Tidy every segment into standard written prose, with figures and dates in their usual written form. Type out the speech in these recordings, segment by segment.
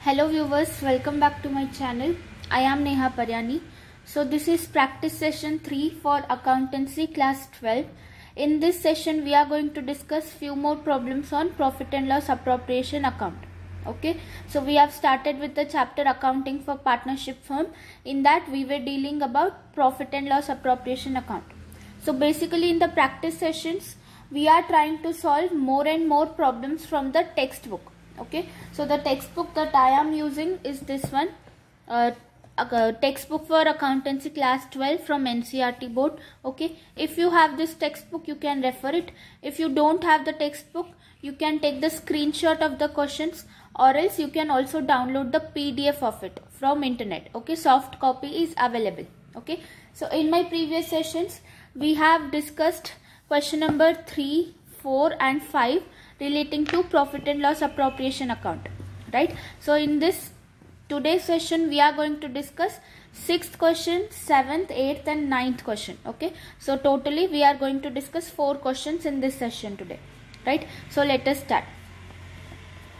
Hello viewers, welcome back to my channel. I am Neha Paryani. So this is practice session 3 for accountancy class 12. In this session we are going to discuss few more problems on profit and loss appropriation account. Okay, so we have started with the chapter accounting for partnership firm. In that we were dealing about profit and loss appropriation account. So basically in the practice sessions we are trying to solve more and more problems from the textbook. Okay, so the textbook that I am using is this one, textbook for accountancy class 12 from NCERT board. Okay, if you have this textbook you can refer it. If you don't have the textbook you can take the screenshot of the questions, or else you can also download the PDF of it from internet. Okay, soft copy is available. Okay, so in my previous sessions we have discussed question number 3, 4 and 5 relating to profit and loss appropriation account, right? So in this today's session we are going to discuss 6th question, 7th, 8th and 9th question. Okay, so totally we are going to discuss 4 questions in this session today, right? So let us start.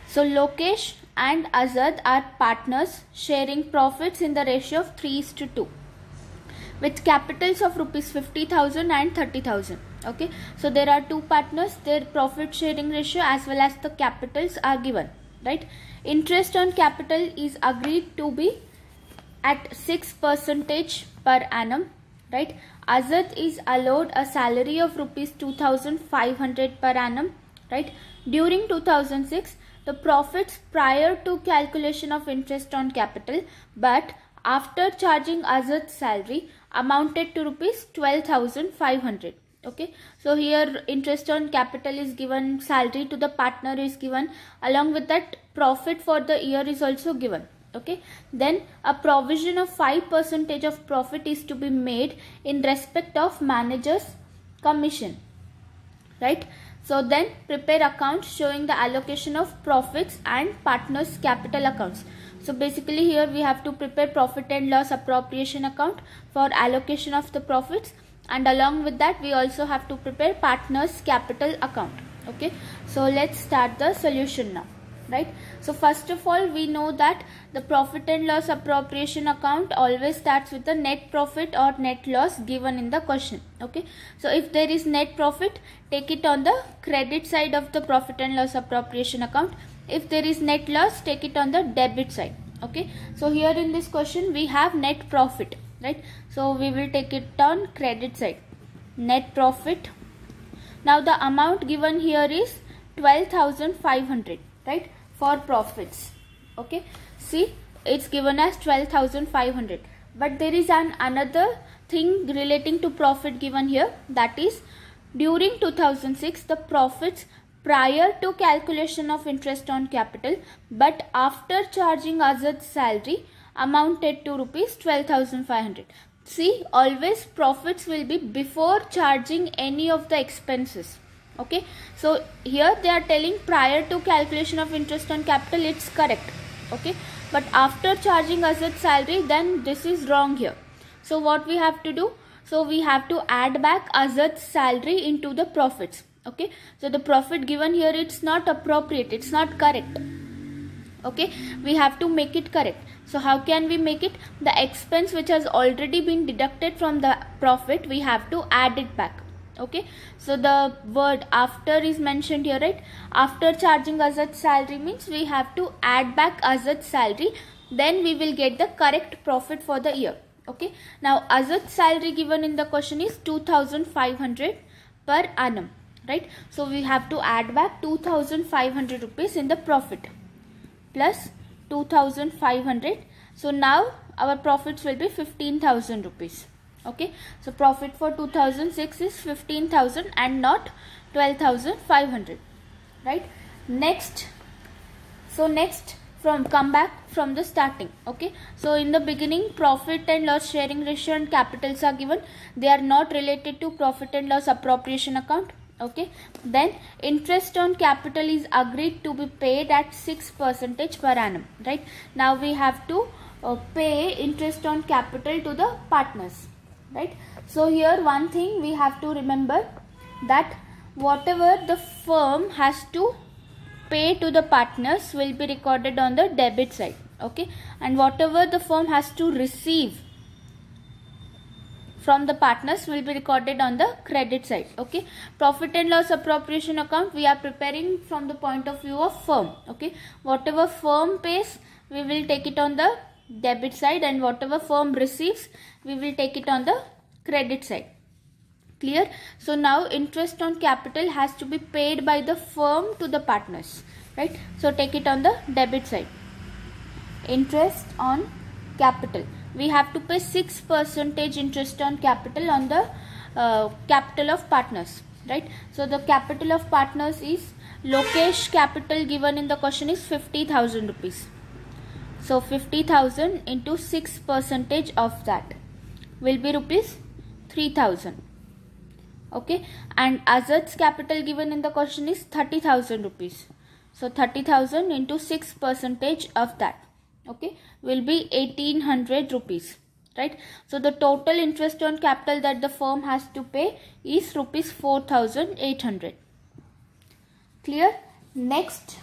So Lokesh and Azad are partners sharing profits in the ratio of 3:2 with capitals of rupees 50,000 and 30,000. Okay, so there are two partners, their profit sharing ratio as well as the capitals are given, right? Interest on capital is agreed to be at 6% per annum, right? Azad is allowed a salary of rupees 2,500 per annum, right? During 2006 the profits prior to calculation of interest on capital but after charging Azad's salary amounted to rupees 12,500. Okay, so here interest on capital is given, salary to the partner is given, along with that profit for the year is also given. Okay, then a provision of 5% of profit is to be made in respect of manager's commission, right? So then prepare accounts showing the allocation of profits and partners capital accounts. So basically here we have to prepare profit and loss appropriation account for allocation of the profits, and along with that we also have to prepare partners capital account. Okay, so let's start the solution now, right? So first of all we know that the profit and loss appropriation account always starts with the net profit or net loss given in the question. Okay, so if there is net profit, take it on the credit side of the profit and loss appropriation account. If there is net loss, take it on the debit side. Okay, so here in this question we have net profit, right? So we will take it on credit side, net profit. Now the amount given here is 12,500, right, for profits. Okay, see it's given as 12,500, but there is another thing relating to profit given here, that is during 2006 the profits prior to calculation of interest on capital but after charging Azad's salary amounted to rupees 12,500. See, always profits will be before charging any of the expenses. Okay, so here they are telling prior to calculation of interest on capital, it's correct. Okay, but after charging Azad's salary, then this is wrong here. So what we have to do? So we have to add back Azad's salary into the profits. Okay, so the profit given here, it's not appropriate, it's not correct. Okay, we have to make it correct. So how can we make it? The expense which has already been deducted from the profit, we have to add it back. Okay, so the word after is mentioned here, right? After charging Azad's salary means we have to add back Azad's salary, then we will get the correct profit for the year. Okay, now Azad's salary given in the question is 2,500 per annum, right? So we have to add back 2,500 rupees in the profit plus 2,500. So now our profits will be 15,000 rupees. Okay, so profit for 2006 is 15,000 and not 12,500, right? Next, so next come back from the starting. Okay, so in the beginning profit and loss sharing ratio and capitals are given, they are not related to profit and loss appropriation account. Okay, then interest on capital is agreed to be paid at 6% per annum, right? Now we have to pay interest on capital to the partners, right? So here one thing we have to remember, that whatever the firm has to pay to the partners will be recorded on the debit side. Okay, and whatever the firm has to receive from the partners will be recorded on the credit side. Okay, profit and loss appropriation account we are preparing from the point of view of firm. Okay, whatever firm pays we will take it on the debit side, and whatever firm receives we will take it on the credit side. Clear? So now interest on capital has to be paid by the firm to the partners, right? So take it on the debit side. Interest on capital, we have to pay 6% interest on capital on the capital of partners, right? So the capital of partners is, Lokesh capital given in the question is 50,000 rupees. So 50,000 into 6% of that will be rupees 3,000. Okay, and Azad's capital given in the question is 30,000 rupees. So 30,000 into 6% of that, okay, will be 1,800 rupees, right? So the total interest on capital that the firm has to pay is rupees 4,800. Clear? Next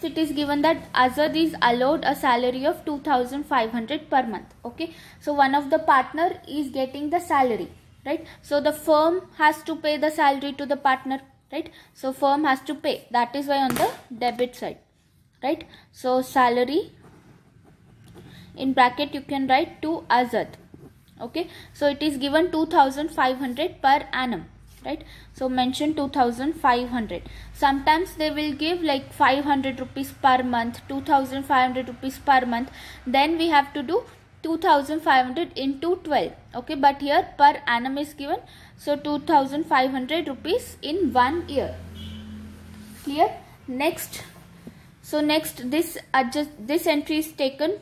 it is given that Azad is allowed a salary of 2,500 per month. Okay, so one of the partner is getting the salary, right? So the firm has to pay the salary to the partner, right? So firm has to pay, that is why on the debit side, right? So salary, in bracket you can write to Azad. Okay, so it is given 2,500 per annum, right? So mention 2,500. Sometimes they will give like 500 rupees per month, 2,500 rupees per month. Then we have to do 2,500 into 12. Okay, but here per annum is given, so 2,500 rupees in 1 year. Clear? Next, so next this entry is taken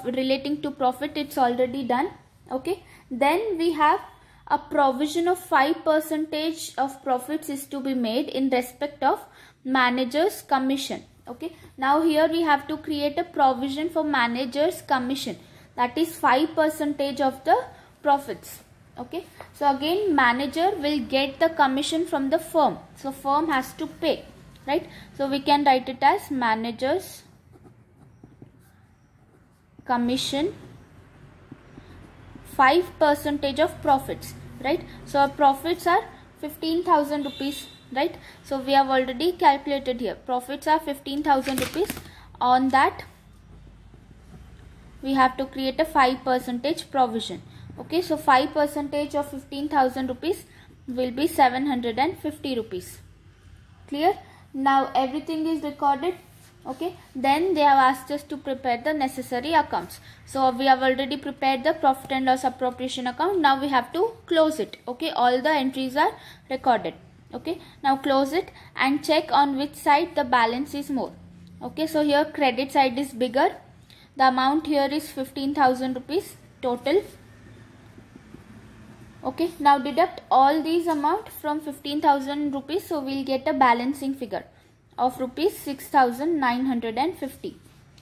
relating to profit, it's already done. Okay, then we have a provision of 5% of profits is to be made in respect of manager's commission. Okay, now here we have to create a provision for manager's commission, that is 5% of the profits. Okay, so again manager will get the commission from the firm, so firm has to pay, right? So we can write it as manager's commission 5% of profits, right? So our profits are 15,000 rupees, right? So we have already calculated here, profits are 15,000 rupees. On that we have to create a 5% provision. Okay, so 5% of 15,000 rupees will be 750 rupees. Clear? Now everything is recorded. Okay, then they have asked us to prepare the necessary accounts. So we have already prepared the profit and loss appropriation account. Now we have to close it. Okay, all the entries are recorded. Okay, now close it and check on which side the balance is more. Okay, so here credit side is bigger. The amount here is 15,000 rupees total. Okay, now deduct all these amount from 15,000 rupees. So we'll get a balancing figure of rupees 6,950,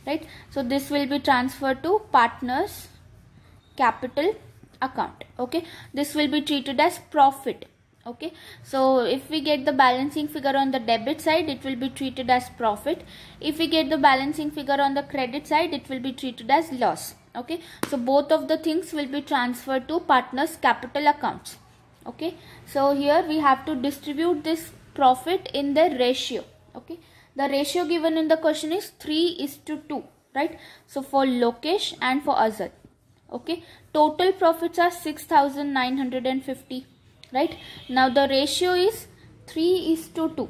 right? So this will be transferred to partners capital account. Okay, this will be treated as profit. Okay, so if we get the balancing figure on the debit side, it will be treated as profit. If we get the balancing figure on the credit side, it will be treated as loss. Okay, so both of the things will be transferred to partners capital accounts. Okay, so here we have to distribute this profit in the ratio. Okay, the ratio given in the question is 3:2, right? So for Lokesh and for Azad. Okay, total profits are 6,950, right? Now the ratio is 3:2.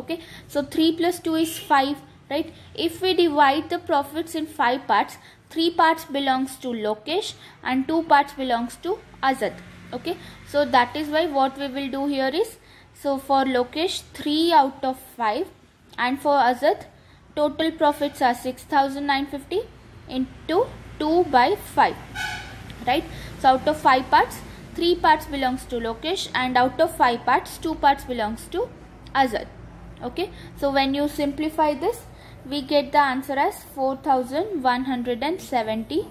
Okay, so 3 plus 2 is 5, right? If we divide the profits in 5 parts, 3 parts belongs to Lokesh and 2 parts belongs to Azad. Okay, so that is why what we will do here is, so for Lokesh 3 out of 5 and for Azad total profits are 6,950 into 2 by 5, right? So out of 5 parts, 3 parts belongs to Lokesh and out of 5 parts, 2 parts belongs to Azad. Okay, so when you simplify this, we get the answer as 4,170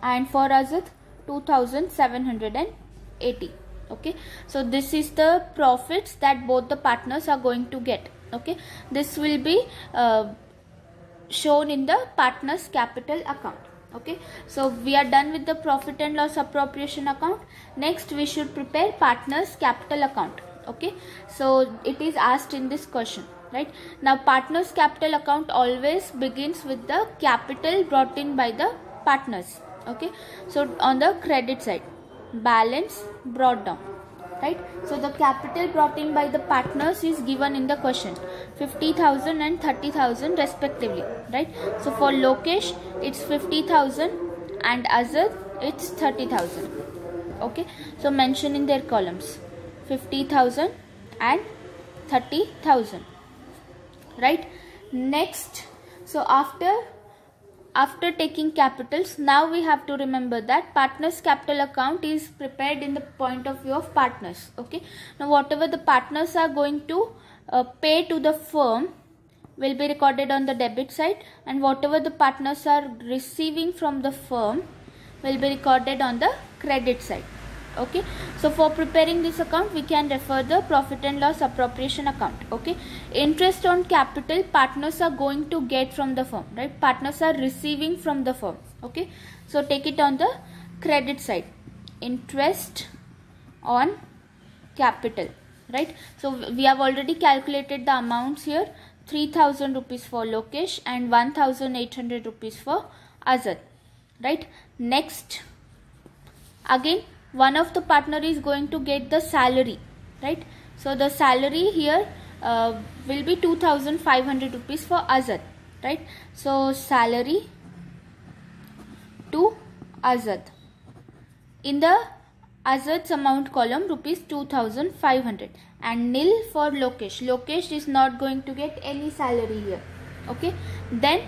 and for Azad 2,780. Okay, so this is the profits that both the partners are going to get. Okay, this will be shown in the partners capital account. Okay, so we are done with the profit and loss appropriation account. Next we should prepare partners capital account. Okay, so it is asked in this question, right? Now partners capital account always begins with the capital brought in by the partners. Okay, so on the credit side, balance brought down, right? So the capital brought in by the partners is given in the question, 50,000 and 30,000 respectively, right? So for Lokesh it's 50,000 and Azad it's 30,000. Okay, so mention in their columns 50,000 and 30,000, right? Next, so after taking capitals, now we have to remember that partners capital account is prepared in the point of view of partners. Okay, now whatever the partners are going to pay to the firm will be recorded on the debit side, and whatever the partners are receiving from the firm will be recorded on the credit side. Okay, so for preparing this account we can refer the profit and loss appropriation account. Okay, interest on capital partners are going to get from the firm, right? Partners are receiving from the firm. Okay, so take it on the credit side, interest on capital, right? So we have already calculated the amounts here, 3,000 rupees for Lokesh and 1,800 rupees for Azad, right? Next, again one of the partner is going to get the salary, right? So the salary here will be 2,500 rupees for Azad, right? So salary to Azad, in the Azad's amount column rupees 2,500, and nil for Lokesh. Lokesh is not going to get any salary here. Okay, then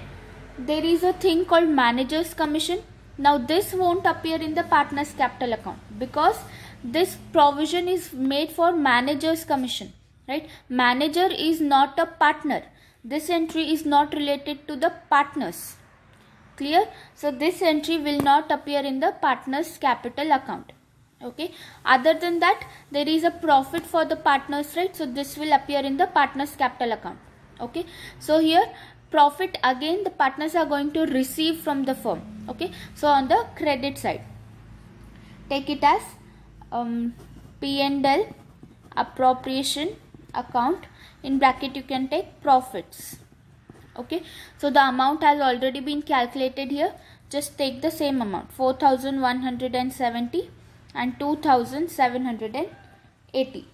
there is a thing called manager's commission. Now this won't appear in the partners capital account because this provision is made for manager's commission, right? Manager is not a partner. This entry is not related to the partners. Clear? So this entry will not appear in the partners capital account. Okay, other than that there is a profit for the partners, right? So this will appear in the partners capital account. Okay, so here profit again the partners are going to receive from the firm. Okay, so on the credit side take it as P&L appropriation account, in bracket you can take profits. Okay, so the amount has already been calculated here. Just take the same amount, 4,170 and 2,780.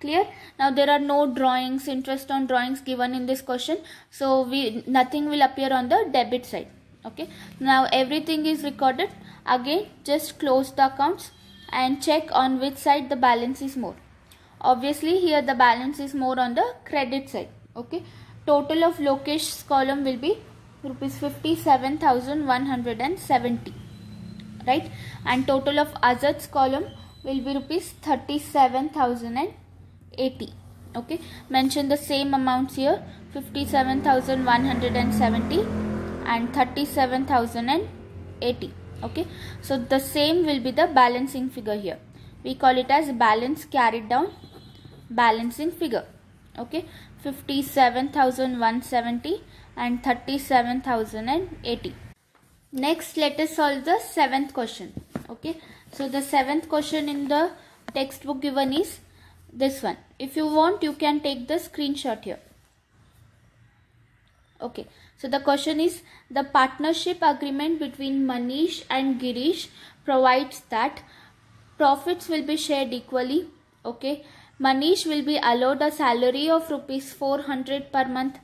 Clear? Now there are no drawings, interest on drawings given in this question, so nothing will appear on the debit side. Okay, now everything is recorded. Again just close the accounts and check on which side the balance is more. Obviously here the balance is more on the credit side. Okay, total of Lokesh's column will be rupees 57,170, right? And total of Azad's column will be rupees 37,080. Okay, mention the same amounts here, 57,170 and 37,080. Okay, so the same will be the balancing figure here. We call it as balance carried down balancing figure. Okay, 57,170 and 37,080. Next let us solve the 7th question. Okay, so the 7th question in the textbook given is this one. If you want you can take the screenshot here. Okay, so the question is, the partnership agreement between Manish and Girish provides that profits will be shared equally. Okay, Manish will be allowed a salary of rupees 400 per month.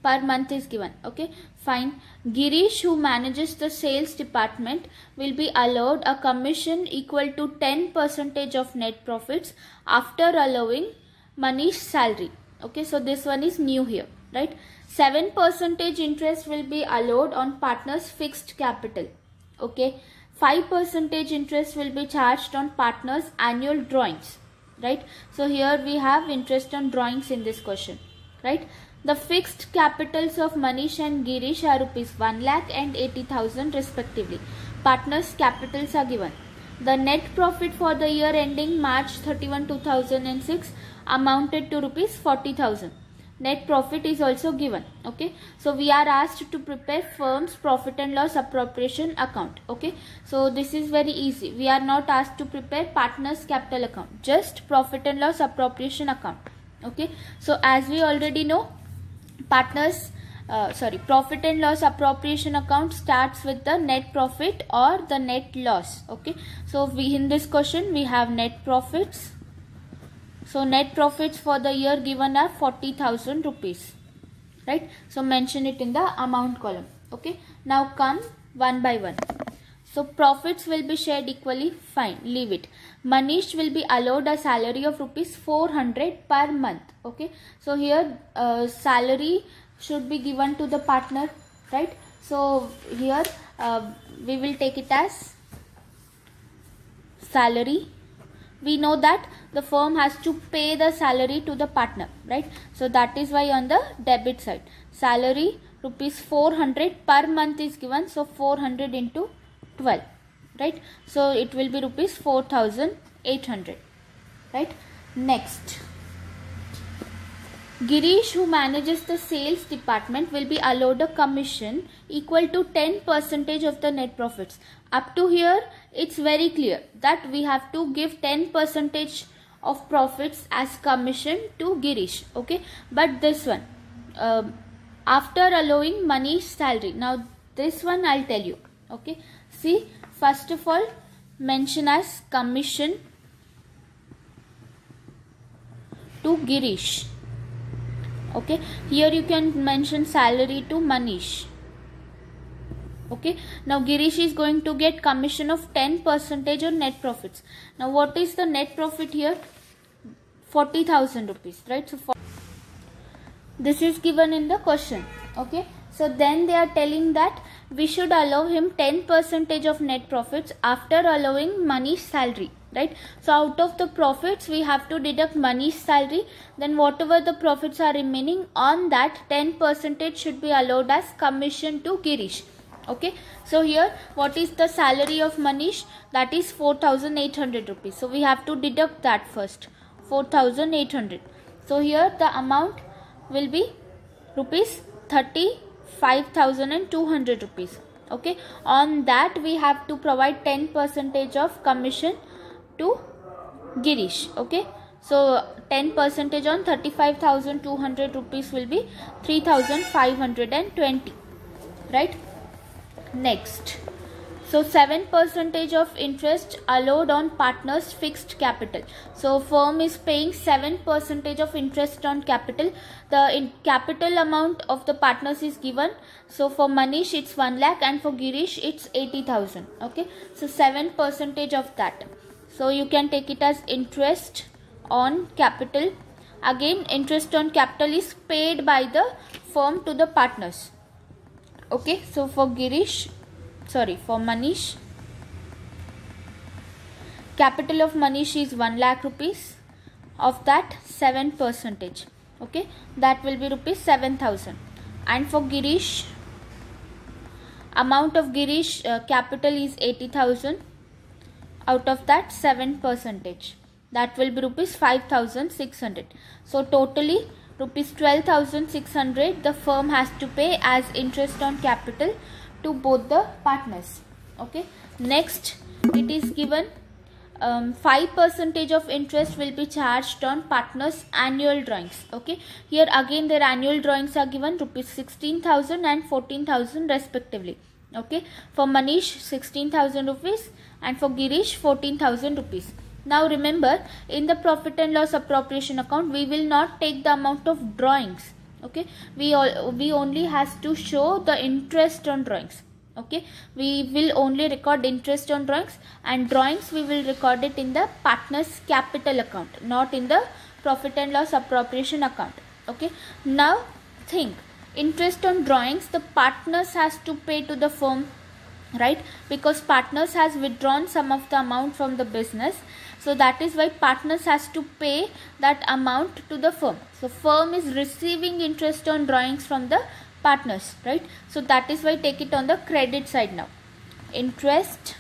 Per month is given. Okay, fine. Girish, who manages the sales department, will be allowed a commission equal to 10% of net profits after allowing Manish's salary. Okay, so this one is new here, right? 7% interest will be allowed on partners' fixed capital. Okay, 5% interest will be charged on partners' annual drawings, right? So here we have interest on drawings in this question, right? The fixed capitals of Manish and Girish are rupees 1 lakh and 80,000 respectively. Partners' capitals are given. The net profit for the year ending March 31, 2006 amounted to rupees 40,000. net profit is also given. Okay, so we are asked to prepare firm's profit and loss appropriation account. Okay, so this is very easy. We are not asked to prepare partners capital account, just profit and loss appropriation account. Okay, so as we already know, profit and loss appropriation account starts with the net profit or the net loss. Okay, so in this question we have net profits. So net profits for the year given are 40,000 rupees, right? So mention it in the amount column. Okay, now come one by one. So profits will be shared equally, fine, leave it. Manish will be allowed a salary of rupees 400 per month. Okay, so here salary should be given to the partner, right? So here we will take it as salary. We know that the firm has to pay the salary to the partner, right? So that is why on the debit side, salary rupees 400 per month is given. So 400 into 12, right? So it will be rupees 4,800, right? Next, Girish, who manages the sales department, will be allowed a commission equal to 10% of the net profits. Up to here, it's very clear that we have to give 10% of profits as commission to Girish. Okay, but this one, after allowing Manish's salary. Now this one I'll tell you. Okay, see, first of all, mention as commission to Girish. Okay, here you can mention salary to Manish. Okay, now Girish is going to get commission of 10% on net profits. Now what is the net profit here? 40,000 rupees, right? So this is given in the question. Okay, so then they are telling that we should allow him 10% of net profits after allowing Manish's salary, right? So out of the profits we have to deduct Manish's salary, then whatever the profits are remaining, on that 10% should be allowed as commission to Girish. Okay, so here what is the salary of Manish? That is 4,800 rupees. So we have to deduct that first, 4,800. So here the amount will be rupees 35,200 rupees. Okay, on that we have to provide 10% of commission to Girish. Okay, so 10% on 35,200 rupees will be 3,520, right? Next, so 7% of interest allowed on partners fixed capital. So firm is paying 7% of interest on capital. The capital amount of the partners is given. So for Manish it's 1 lakh and for Girish it's 80,000. Okay, so 7% of that. So you can take it as interest on capital. Again, interest on capital is paid by the firm to the partners. Okay, so for Manish, capital of Manish is 1 lakh rupees. Of that 7%, okay, that will be rupees 7,000. And for Girish, amount of Girish capital is 80,000. Out of that 7%, that will be rupees 5,600. So totally rupees 12,600 the firm has to pay as interest on capital to both the partners. Okay, next it is given 5% of interest will be charged on partners annual drawings. Okay, here again their annual drawings are given, rupees 16,000 and 14,000 respectively. Okay, for Manish 16,000 rupees and for Girish 14,000 rupees. Now remember, in the profit and loss appropriation account we will not take the amount of drawings. Okay, we only has to show the interest on drawings. Okay, we will only record interest on drawings, and drawings we will record it in the partners capital account, not in the profit and loss appropriation account. Okay, now think, interest on drawings the partners has to pay to the firm, right? Because partners has withdrawn some of the amount from the business. So that is why partners has to pay that amount to the firm. So firm is receiving interest on drawings from the partners, right? So that is why take it on the credit side now. Interest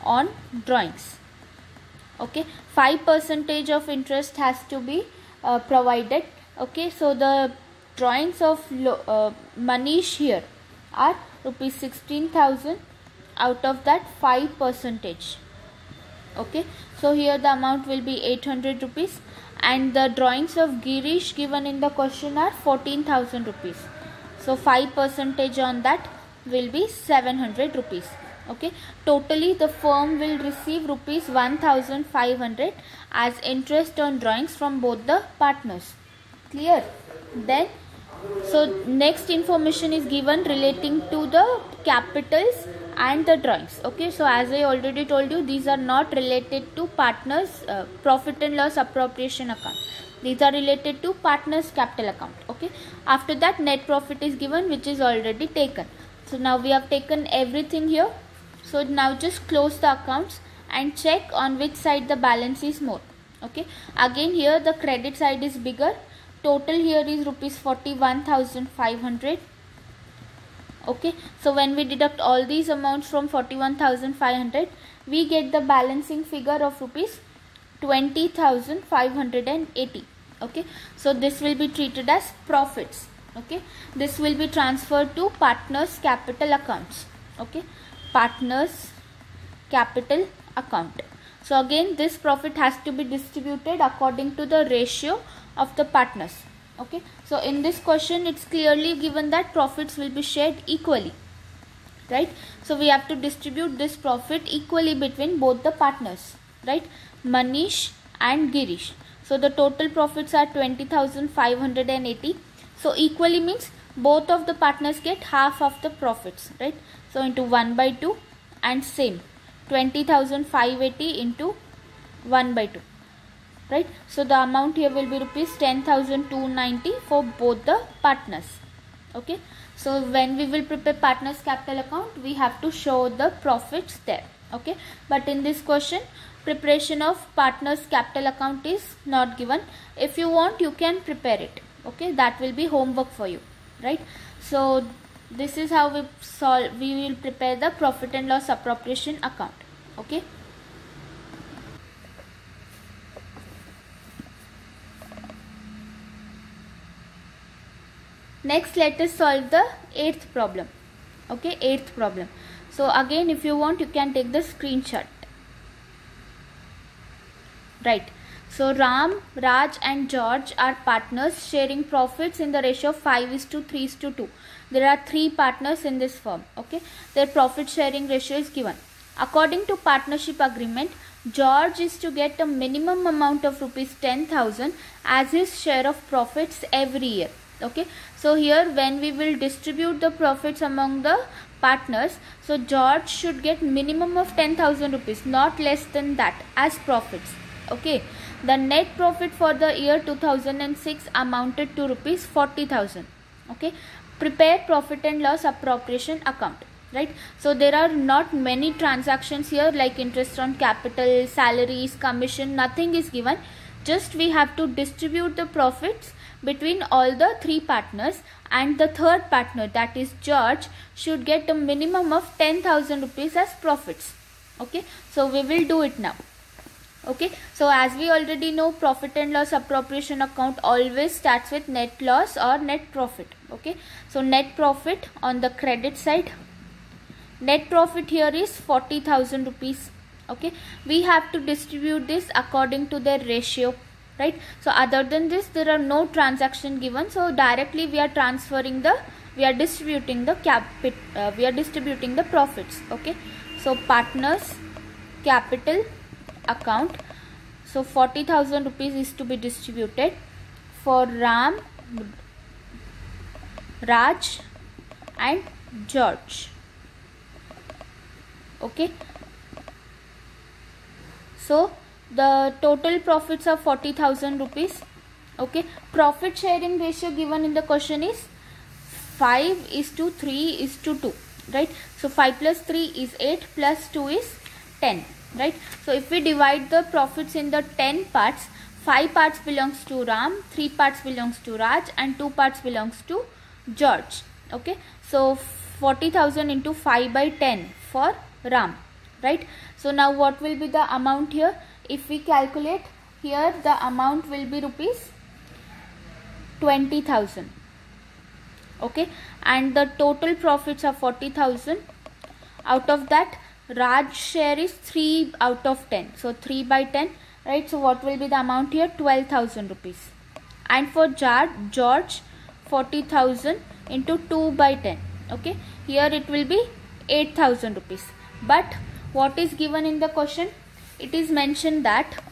on drawings. Okay, 5% of interest has to be provided Okay, so the drawings of Manish here are rupees 16,000. Out of that 5%. Okay, so here the amount will be 800 rupees, and the drawings of Girish given in the question are 14,000 rupees. So 5% on that will be 700 rupees. Okay, totally the firm will receive rupees 1,500 as interest on drawings from both the partners. Clear? Then so next information is given relating to the capitals and the drawings. Okay, so as I already told you, these are not related to partners profit and loss appropriation account. These are related to partners capital account. Okay, after that net profit is given, which is already taken. So now we have taken everything here. So now just close the accounts and check on which side the balance is more. Okay, again here the credit side is bigger. Total here is rupees 41,500. Okay, so when we deduct all these amounts from 41,500, we get the balancing figure of rupees 20,580. Okay, so this will be treated as profits. Okay, this will be transferred to partners capital accounts. Okay, partners capital account. So again this profit has to be distributed according to the ratio of the partners. Okay, so in this question it's clearly given that profits will be shared equally, right? So we have to distribute this profit equally between both the partners, right? Manish and Girish. So the total profits are 20,580. So equally means both of the partners get half of the profits, right? So into 1/2 and same 20,580 into 1/2. Right, so the amount here will be rupees 10,290 for both the partners. Okay, so when we will prepare partners capital account, we have to show the profits there. Okay, but in this question preparation of partners capital account is not given. If you want, you can prepare it. Okay, that will be homework for you, right? So this is how we will prepare the profit and loss appropriation account. Okay. Next, let us solve the 8th problem. Okay, 8th problem. So again, if you want, you can take the screenshot. Right. So Ram, Raj and George are partners sharing profits in the ratio of 5:3:2. There are 3 partners in this firm. Okay, their profit sharing ratio is given. According to partnership agreement, George is to get a minimum amount of rupees 10,000 as his share of profits every year. Okay, so here when we will distribute the profits among the partners, so George should get minimum of 10,000 rupees, not less than that as profits. Okay, the net profit for the year 2006 amounted to rupees 40,000. Okay, prepare profit and loss appropriation account. Right, so there are not many transactions here like interest on capital, salaries, commission, nothing is given. Just we have to distribute the profits between all the 3 partners, and the third partner, that is George, should get a minimum of 10,000 rupees as profits. Okay, so we will do it now. Okay, so as we already know, profit and loss appropriation account always starts with net loss or net profit. Okay, so net profit on the credit side, net profit here is 40,000 rupees. Okay, we have to distribute this according to their ratio. Right, so other than this there are no transaction given, so directly we are distributing the profits. Okay, so partners capital account, so 40,000 rupees is to be distributed for Ram, Raj and George. Okay, so the total profits are 40,000 rupees. Okay, profit sharing ratio given in the question is 5:3:2. Right, so 5 plus 3 is 8 plus 2 is 10. Right, so if we divide the profits in the 10 parts, 5 parts belongs to Ram, 3 parts belongs to Raj and 2 parts belongs to George. Okay, so 40,000 into 5/10 for Ram. Right, so now what will be the amount here? If we calculate here, the amount will be rupees 20,000. Okay, and the total profits are 40,000. Out of that, Raj share is 3 out of 10. So 3 by 10, right? So what will be the amount here? 12,000 rupees. And for George, 40,000 into 2 by 10. Okay, here it will be 8,000 rupees. But what is given in the question? It is mentioned that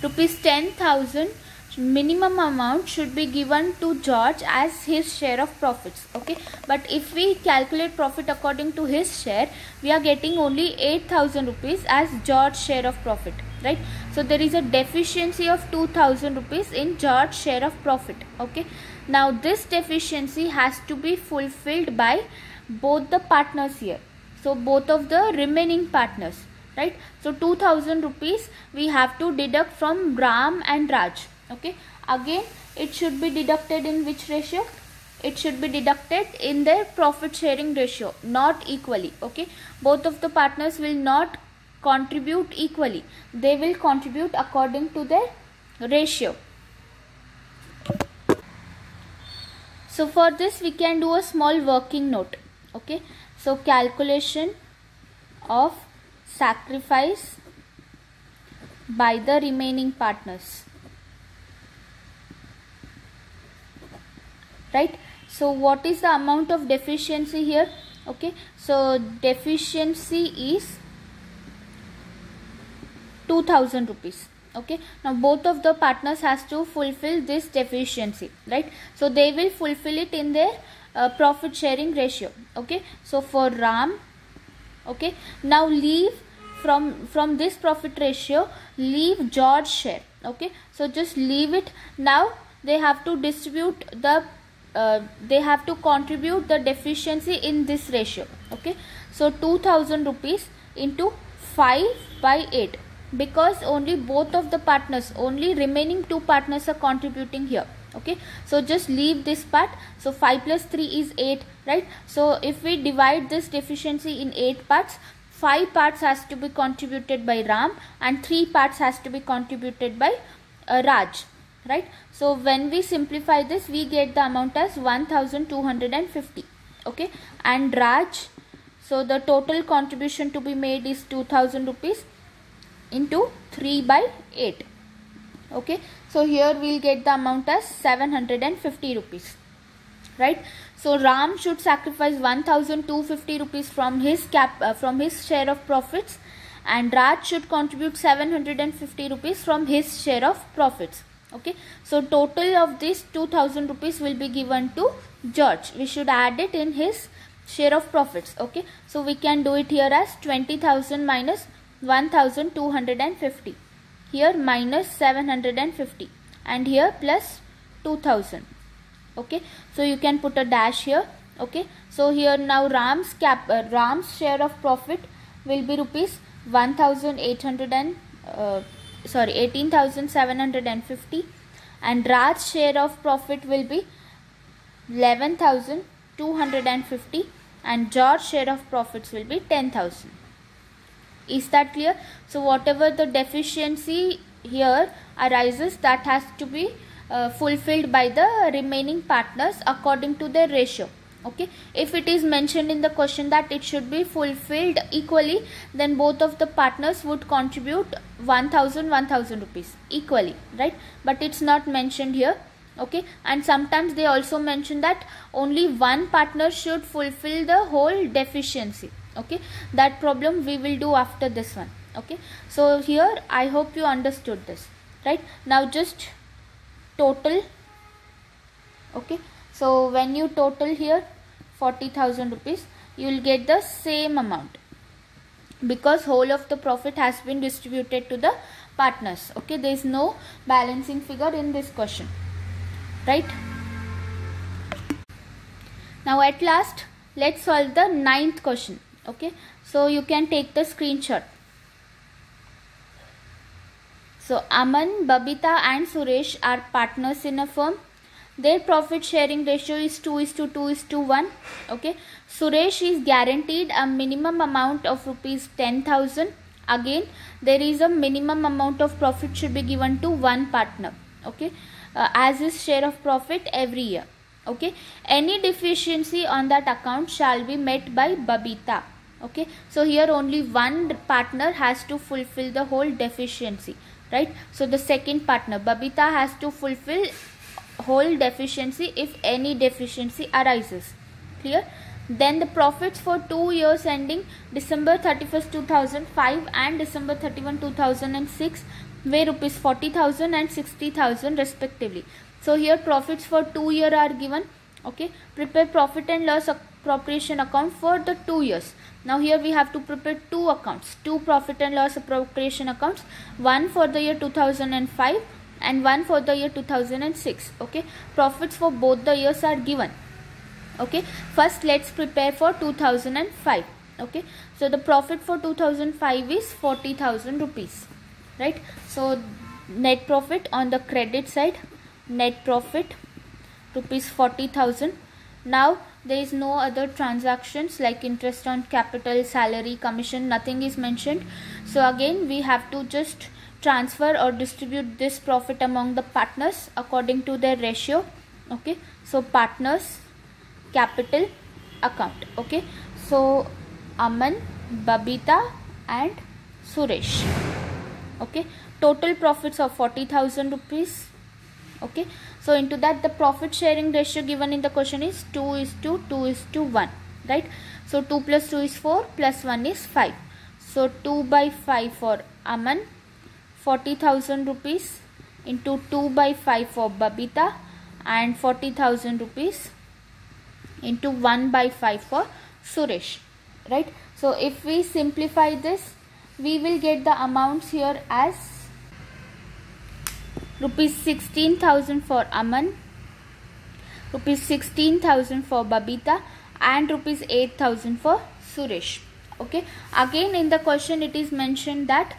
rupees 10,000 minimum amount should be given to George as his share of profits. Okay, but if we calculate profit according to his share, we are getting only 8,000 rupees as George's share of profit, right? So there is a deficiency of 2,000 rupees in George's share of profit. Okay, now this deficiency has to be fulfilled by both the partners here. So both of the remaining partners, right? So 2,000 rupees we have to deduct from Ram and Raj. Okay, again it should be deducted in which ratio? It should be deducted in their profit sharing ratio, not equally. Okay, both of the partners will not contribute equally, they will contribute according to their ratio. So for this we can do a small working note. Okay, so calculation of sacrifice by the remaining partners, right? So what is the amount of deficiency here? Okay, so deficiency is 2,000 rupees. Okay, now both of the partners has to fulfill this deficiency, right? So they will fulfill it in their profit sharing ratio. Okay, so for Ram, okay, now leave from this profit ratio, leave George share. Okay, so just leave it. Now they have to distribute the they have to contribute the deficiency in this ratio. Okay, so 2,000 rupees into 5 by 8, because only both of the partners, only remaining 2 partners are contributing here. Okay, so just leave this part. So 5 plus 3 is 8, right? So if we divide this deficiency in 8 parts, 5 parts has to be contributed by Ram and 3 parts has to be contributed by Raj, right? So when we simplify this, we get the amount as 1,250. Okay, and Raj, so the total contribution to be made is 2,000 rupees into 3 by 8. Okay, so here we'll get the amount as 750 rupees, right? So Ram should sacrifice 1,250 rupees from his from his share of profits, and Raj should contribute 750 rupees from his share of profits. Okay, so total of this 2,000 rupees will be given to George. We should add it in his share of profits. Okay, so we can do it here as 20,000 minus 1,250, here minus 750, and here plus 2,000. Okay, so you can put a dash here. Okay, so here now Ram's share of profit will be rupees 18,750, and Raj's share of profit will be 11,250, and George's share of profits will be 10,000. Is that clear? So whatever the deficiency here arises, that has to be fulfilled by the remaining partners according to their ratio. Okay, if it is mentioned in the question that it should be fulfilled equally, then both of the partners would contribute 1,000 rupees equally, right? But it's not mentioned here. Okay, and sometimes they also mention that only one partner should fulfill the whole deficiency. Okay, that problem we will do after this one. Okay, so here I hope you understood this, right? Now just total. Okay, so when you total here 40,000 rupees, you will get the same amount, because whole of the profit has been distributed to the partners. Okay, there is no balancing figure in this question, right? Now at last, let's solve the 9th question. Okay, so you can take the screenshot. So Aman, Babita and Suresh are partners in a firm. Their profit sharing ratio is 2:2:1. Okay, Suresh is guaranteed a minimum amount of rupees 10,000. Again, there is a minimum amount of profit should be given to one partner. Okay, as his share of profit every year. Okay, any deficiency on that account shall be met by Babita. Okay, so here only one partner has to fulfill the whole deficiency, right? So the second partner Babita has to fulfill whole deficiency if any deficiency arises. Clear? Then the profits for 2 years ending December 31st 2005 and December 31 2006 were rupees 40,000 and 60,000 respectively. So here profits for 2 years are given. Okay, prepare profit and loss appropriation account for the 2 years. Now here we have to prepare two accounts, two profit and loss appropriation accounts, one for the year 2005 and one for the year 2006. Okay, profits for both the years are given. Okay, first let's prepare for 2005. Okay, so the profit for 2005 is 40,000 rupees, right? So net profit on the credit side, net profit rupees 40,000. Now there is no other transactions like interest on capital, salary, commission, nothing is mentioned. So again we have to just transfer or distribute this profit among the partners according to their ratio. Okay, so partners capital account. Okay, so Aman, Babita and Suresh. Okay, total profits of 40,000 rupees. Okay, so into that the profit sharing ratio given in the question is 2:2:1, right? So 2 plus 2 is 4 plus 1 is 5. So 2/5 for Aman, 40,000 rupees into 2/5 for Babita and 40,000 rupees into 1/5 for Suresh, right? So if we simplify this, we will get the amounts here as rupees 16,000 for Aman, rupees 16,000 for Babita and rupees 8,000 for Suresh. Okay, again in the question it is mentioned that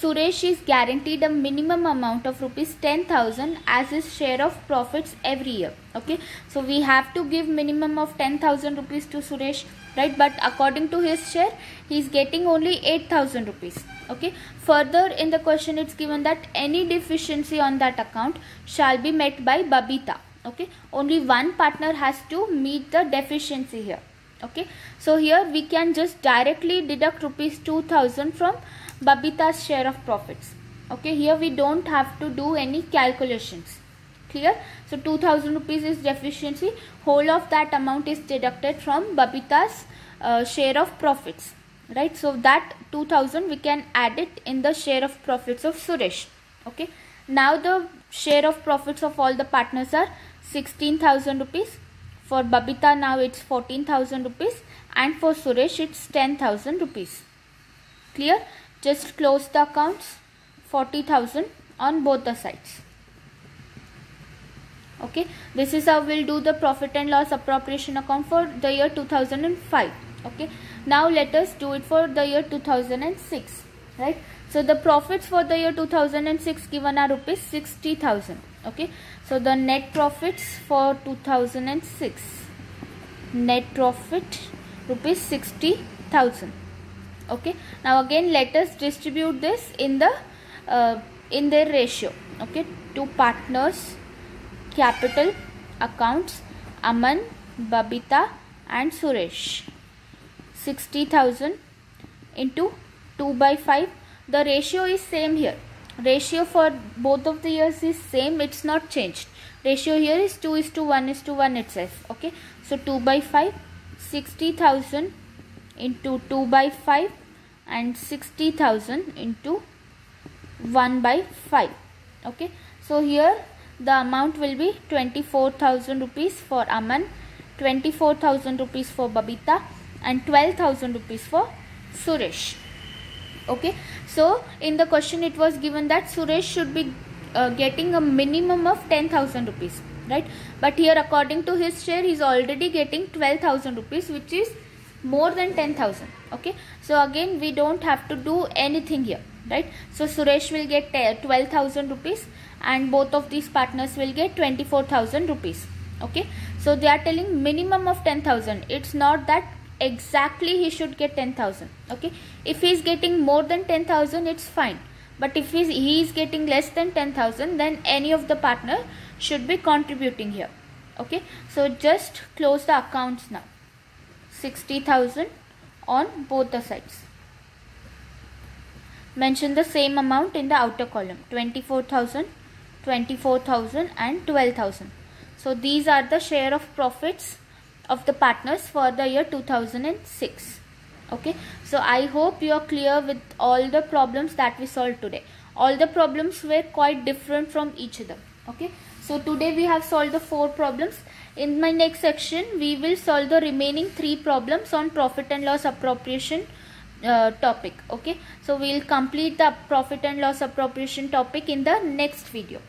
Suresh is guaranteed a minimum amount of rupees 10,000 as his share of profits every year. Okay, so we have to give minimum of 10,000 rupees to Suresh, right? But according to his share, he is getting only 8,000 rupees. Okay, further in the question it's given that any deficiency on that account shall be met by Babita. Okay, only one partner has to meet the deficiency here. Okay, so here we can just directly deduct rupees 2,000 from Babita's share of profits. Okay, here we don't have to do any calculations. Clear? So 2,000 rupees is deficiency, whole of that amount is deducted from Babita's share of profits, right? So that 2,000 we can add it in the share of profits of Suresh. Okay, now the share of profits of all the partners are 16,000 rupees. For Babita now it's 14,000 rupees and for Suresh it's 10,000 rupees. Clear? Just close the accounts, 40,000 on both the sides. Okay, this is how we'll do the profit and loss appropriation account for the year 2005. Okay, now let us do it for the year 2006, right? So the profits for the year 2006 given are rupees 60,000. Okay, so the net profits for 2006, net profit rupees 60,000. Okay, now again let us distribute this in the in their ratio. Okay, to partners capital accounts Aman, Babita and Suresh. 60,000 into 2/5. The ratio is same here. Ratio for both of the years is same, it's not changed. Ratio here is 2:1:1 itself. Okay, so 2/5, 60,000 into 2/5 and 60,000 into 1/5. Okay, so here the amount will be 24,000 rupees for Aman, 24,000 rupees for Babita and 12,000 rupees for Suresh. Okay, so in the question it was given that Suresh should be getting a minimum of 10,000 rupees, right? But here according to his share he is already getting 12,000 rupees, which is more than 10,000. Okay, so again we don't have to do anything here, right? So Suresh will get 12,000 rupees and both of these partners will get 24,000 rupees. Okay, so they are telling minimum of 10,000. It's not that exactly he should get 10,000. Okay, if he is getting more than 10,000 it's fine, But if he is getting less than 10,000, then any of the partner should be contributing here. Okay, so just close the accounts now. 60,000 on both the sides. Mention the same amount in the outer column. 24,000, 24,000 and 12,000. So these are the share of profits of the partners for the year 2006. Okay, so I hope you are clear with all the problems that we solved today. All the problems were quite different from each other. Okay, so today we have solved the 4 problems. In my next section we will solve the remaining 3 problems on profit and loss appropriation topic. Okay, so we will complete the profit and loss appropriation topic in the next video.